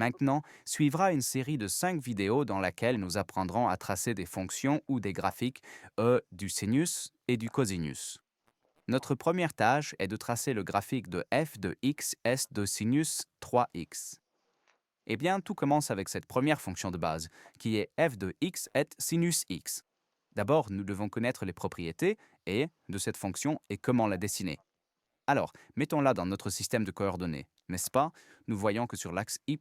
Maintenant, suivra une série de 5 vidéos dans laquelle nous apprendrons à tracer des fonctions ou des graphiques du sinus et du cosinus. Notre première tâche est de tracer le graphique de f de x est de sinus 3x. Eh bien, tout commence avec cette première fonction de base, qui est f de x est sinus x. D'abord, nous devons connaître les propriétés de cette fonction et comment la dessiner. Alors, mettons-la dans notre système de coordonnées, n'est-ce pas? Nous voyons que sur l'axe y,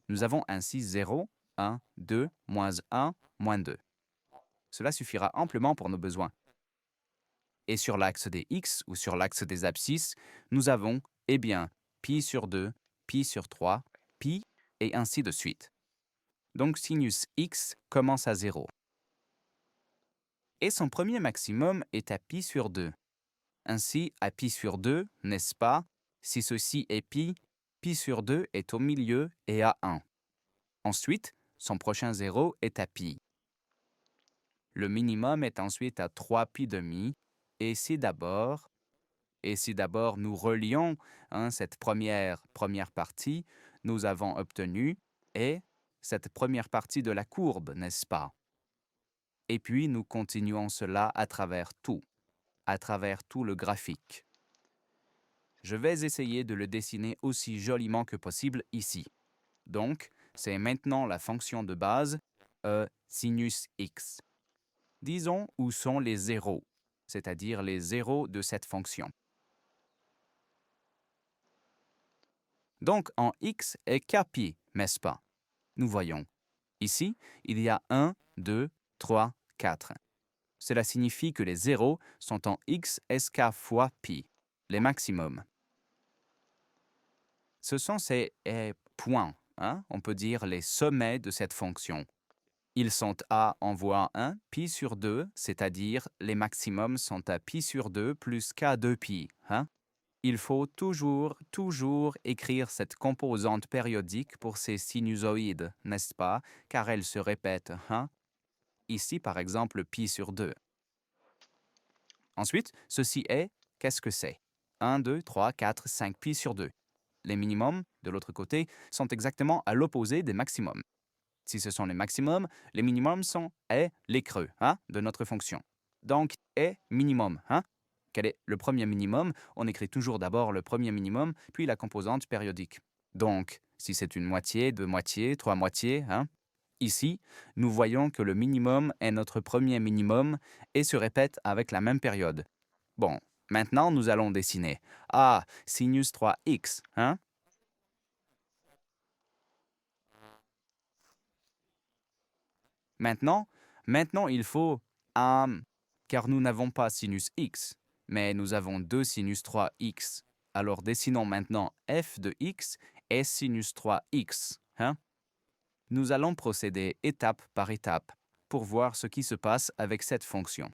nous avons ainsi 0, 1, 2, moins 1, moins 2. Cela suffira amplement pour nos besoins. Et sur l'axe des x ou sur l'axe des abscisses, nous avons, eh bien, pi sur 2, pi sur 3, pi, et ainsi de suite. Donc sinus x commence à 0. Et son premier maximum est à pi sur 2. Ainsi, à pi sur 2, n'est-ce pas? Si ceci est pi, pi sur 2 est au milieu et à 1. Ensuite, son prochain 0 est à pi. Le minimum est ensuite à 3 pi demi, et si d'abord nous relions cette première partie, nous avons obtenu cette première partie de la courbe, n'est-ce pas? Et puis, nous continuons cela à travers tout le graphique. Je vais essayer de le dessiner aussi joliment que possible ici. Donc, c'est maintenant la fonction de base sinus x. Disons où sont les zéros, c'est-à-dire les zéros de cette fonction. Donc, en x est kpi, n'est-ce pas? Nous voyons. Ici, il y a 1, 2, 3, 4. Cela signifie que les zéros sont en x sk fois pi, les maximums. Ce sont ces points, on peut dire les sommets de cette fonction. Ils sont à en voie 1, pi sur 2, c'est-à-dire les maximums sont à pi sur 2 plus k de pi. Il faut toujours écrire cette composante périodique pour ces sinusoïdes, n'est-ce pas? Car elle se répète. Ici, par exemple, pi sur 2. Ensuite, ceci est, qu'est-ce que c'est? 1, 2, 3, 4, 5 pi sur 2. Les minimums, de l'autre côté, sont exactement à l'opposé des maximums. Si ce sont les maximums, les minimums sont les creux de notre fonction. Donc, minimum. Quel est le premier minimum? On écrit toujours d'abord le premier minimum, puis la composante périodique. Donc, si c'est une moitié, deux moitiés, trois moitiés, ici, nous voyons que le minimum est notre premier minimum et se répète avec la même période. Bon, maintenant nous allons dessiner. Sinus 3x, Maintenant, il faut car nous n'avons pas sinus x, mais nous avons 2 sinus 3x. Alors dessinons maintenant f de x et sinus 3x. Nous allons procéder étape par étape pour voir ce qui se passe avec cette fonction.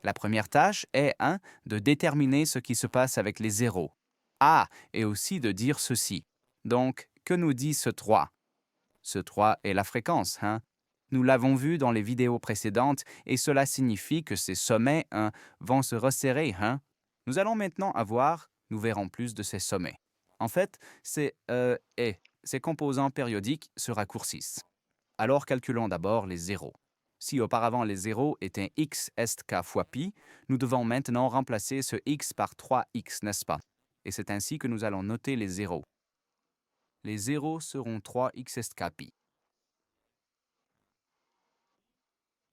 La première tâche est de déterminer ce qui se passe avec les zéros. Et aussi de dire ceci. Donc, que nous dit ce 3? Ce 3 est la fréquence. Nous l'avons vu dans les vidéos précédentes et cela signifie que ces sommets vont se resserrer. Nous allons maintenant nous verrons plus de ces sommets. En fait, ces composants périodiques se raccourcissent. Alors calculons d'abord les zéros. Si auparavant les zéros étaient x est k fois pi, nous devons maintenant remplacer ce x par 3x, n'est-ce pas? Et c'est ainsi que nous allons noter les zéros. Les zéros seront 3x est k pi.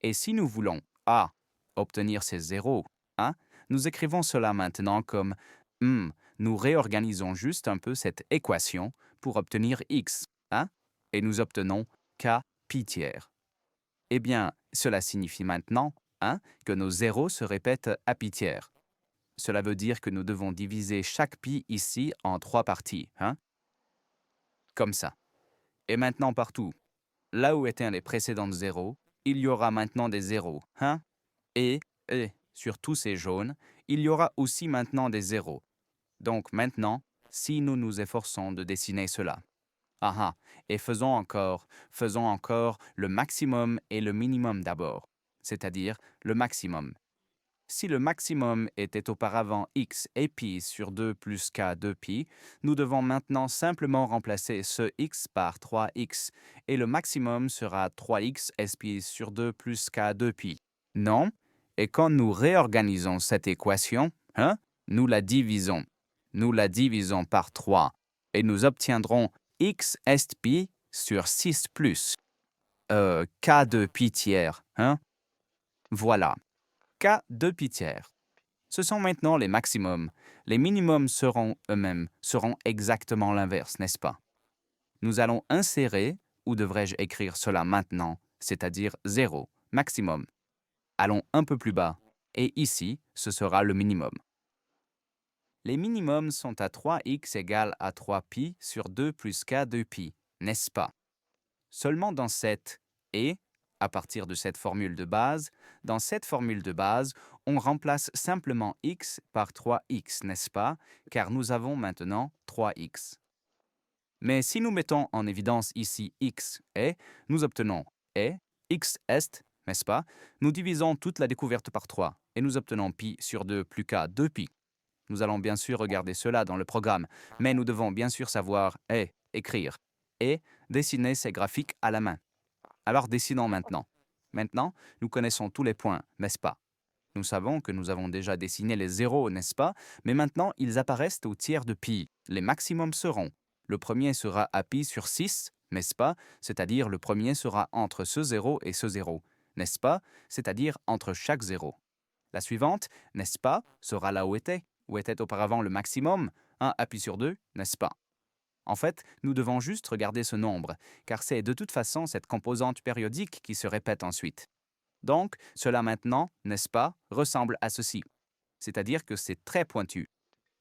Et si nous voulons obtenir ces zéros, nous écrivons cela maintenant comme nous réorganisons juste un peu cette équation pour obtenir x, et nous obtenons k pi tiers. Eh bien, cela signifie maintenant que nos zéros se répètent à pi tiers. Cela veut dire que nous devons diviser chaque pi ici en 3 parties. Comme ça. Et maintenant partout, là où étaient les précédentes zéros, il y aura maintenant des zéros. Et sur tous ces jaunes, il y aura aussi maintenant des zéros. Donc maintenant, si nous nous efforçons de dessiner cela. Et faisons encore le maximum et le minimum d'abord, c'est-à-dire le maximum. Si le maximum était auparavant x et pi sur 2 plus k de pi, nous devons maintenant simplement remplacer ce x par 3x, et le maximum sera 3x pi sur 2 plus k de pi. Non? Et quand nous réorganisons cette équation, nous la divisons. Nous la divisons par 3, et nous obtiendrons x est pi sur 6 plus k de pi tiers. Voilà, k de pi tiers. Ce sont maintenant les maximums. Les minimums seront eux-mêmes, seront exactement l'inverse, n'est-ce pas? Nous allons insérer, ou devrais-je écrire cela maintenant, c'est-à-dire 0, maximum. Allons un peu plus bas, et ici, ce sera le minimum. Les minimums sont à 3x égale à 3pi sur 2 plus k de pi, n'est-ce pas? Seulement dans cette et, à partir de cette formule de base, dans cette formule de base, on remplace simplement x par 3x, n'est-ce pas? Car nous avons maintenant 3x. Mais si nous mettons en évidence ici x et, nous obtenons et, x est, n'est-ce pas? Nous divisons toute la découverte par 3 et nous obtenons pi sur 2 plus k de pi. Nous allons bien sûr regarder cela dans le programme, mais nous devons bien sûr savoir et, écrire, et dessiner ces graphiques à la main. Alors dessinons maintenant. Maintenant, nous connaissons tous les points, n'est-ce pas? Nous savons que nous avons déjà dessiné les zéros, n'est-ce pas? Mais maintenant, ils apparaissent au tiers de pi. Les maximums seront. Le premier sera à pi sur 6, n'est-ce pas? C'est-à-dire le premier sera entre ce 0 et ce 0, n'est-ce pas? C'est-à-dire entre chaque 0. La suivante, n'est-ce pas, sera là où était auparavant le maximum, 1 à pi sur 2, n'est-ce pas? En fait, nous devons juste regarder ce nombre, car c'est de toute façon cette composante périodique qui se répète ensuite. Donc, cela maintenant, n'est-ce pas, ressemble à ceci. C'est-à-dire que c'est très pointu.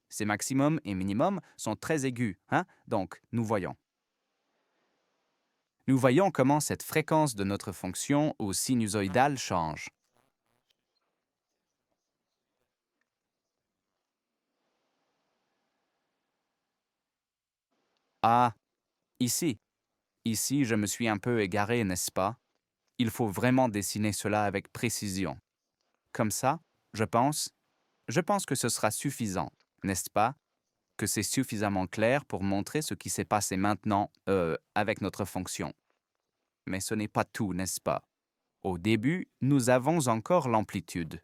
Ces maximums et minimums sont très aigus, donc nous voyons. Nous voyons comment cette fréquence de notre fonction au sinusoïdal change. Ah, ici. Ici, je me suis un peu égaré, n'est-ce pas? Il faut vraiment dessiner cela avec précision. Comme ça, je pense que ce sera suffisant, n'est-ce pas? Que c'est suffisamment clair pour montrer ce qui s'est passé maintenant avec notre fonction. Mais ce n'est pas tout, n'est-ce pas? Au début, nous avons encore l'amplitude.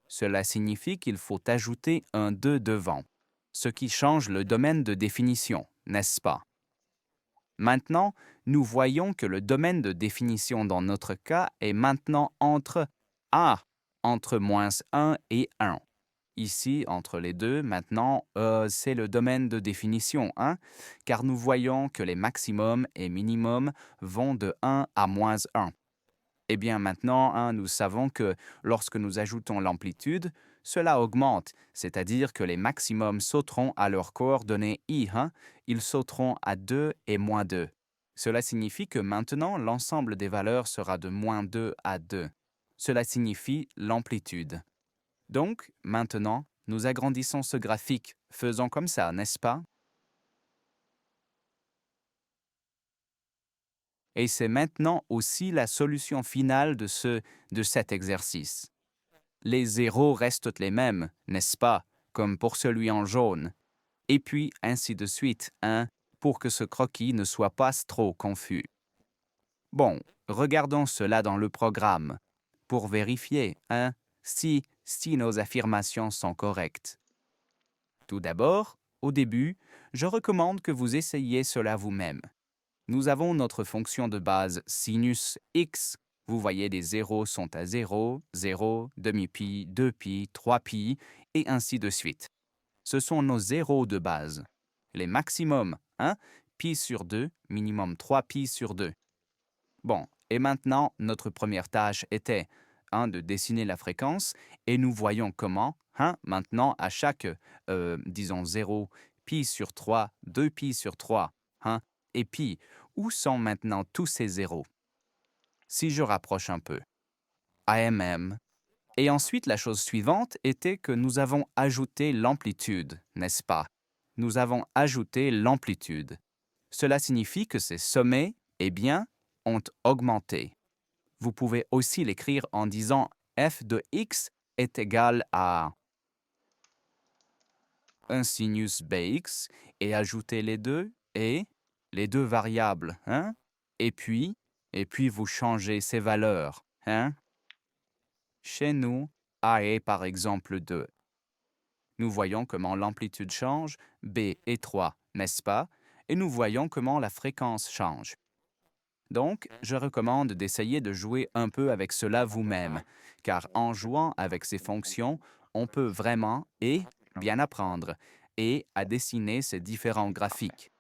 Cela signifie qu'il faut ajouter un 2 devant, ce qui change le domaine de définition, n'est-ce pas? Maintenant, nous voyons que le domaine de définition dans notre cas est maintenant entre moins 1 et 1. Ici, entre les deux, maintenant, c'est le domaine de définition, car nous voyons que les maximums et minimums vont de 1 à moins 1. Eh bien maintenant, nous savons que lorsque nous ajoutons l'amplitude, cela augmente, c'est-à-dire que les maximums sauteront à leurs coordonnées i, ils sauteront à 2 et moins 2. Cela signifie que maintenant, l'ensemble des valeurs sera de moins 2 à 2. Cela signifie l'amplitude. Donc, maintenant, nous agrandissons ce graphique. Faisons comme ça, n'est-ce pas? Et c'est maintenant aussi la solution finale de cet exercice. Les zéros restent les mêmes, n'est-ce pas, comme pour celui en jaune. Et puis, ainsi de suite, pour que ce croquis ne soit pas trop confus. Bon, regardons cela dans le programme, pour vérifier, si nos affirmations sont correctes. Tout d'abord, au début, je recommande que vous essayiez cela vous-même. Nous avons notre fonction de base sinus x. Vous voyez, les zéros sont à 0, 0, demi-pi, 2pi, 3pi, et ainsi de suite. Ce sont nos zéros de base. Les maximums, pi sur 2, minimum 3pi sur 2. Bon, et maintenant, notre première tâche était de dessiner la fréquence, et nous voyons comment, maintenant, à chaque, disons 0, pi sur 3, 2pi sur 3, et pi, où sont maintenant tous ces zéros? Si je rapproche un peu, AMM. Et ensuite, la chose suivante était que nous avons ajouté l'amplitude, n'est-ce pas? Nous avons ajouté l'amplitude. Cela signifie que ces sommets, ont augmenté. Vous pouvez aussi l'écrire en disant f de x est égal à un sinus bx et ajouter les deux variables, hein? Et puis vous changez ces valeurs, hein? Chez nous, A est par exemple 2. Nous voyons comment l'amplitude change, B est 3, n'est-ce pas? Et nous voyons comment la fréquence change. Donc, je recommande d'essayer de jouer un peu avec cela vous-même, car en jouant avec ces fonctions, on peut vraiment bien apprendre et à dessiner ces différents graphiques.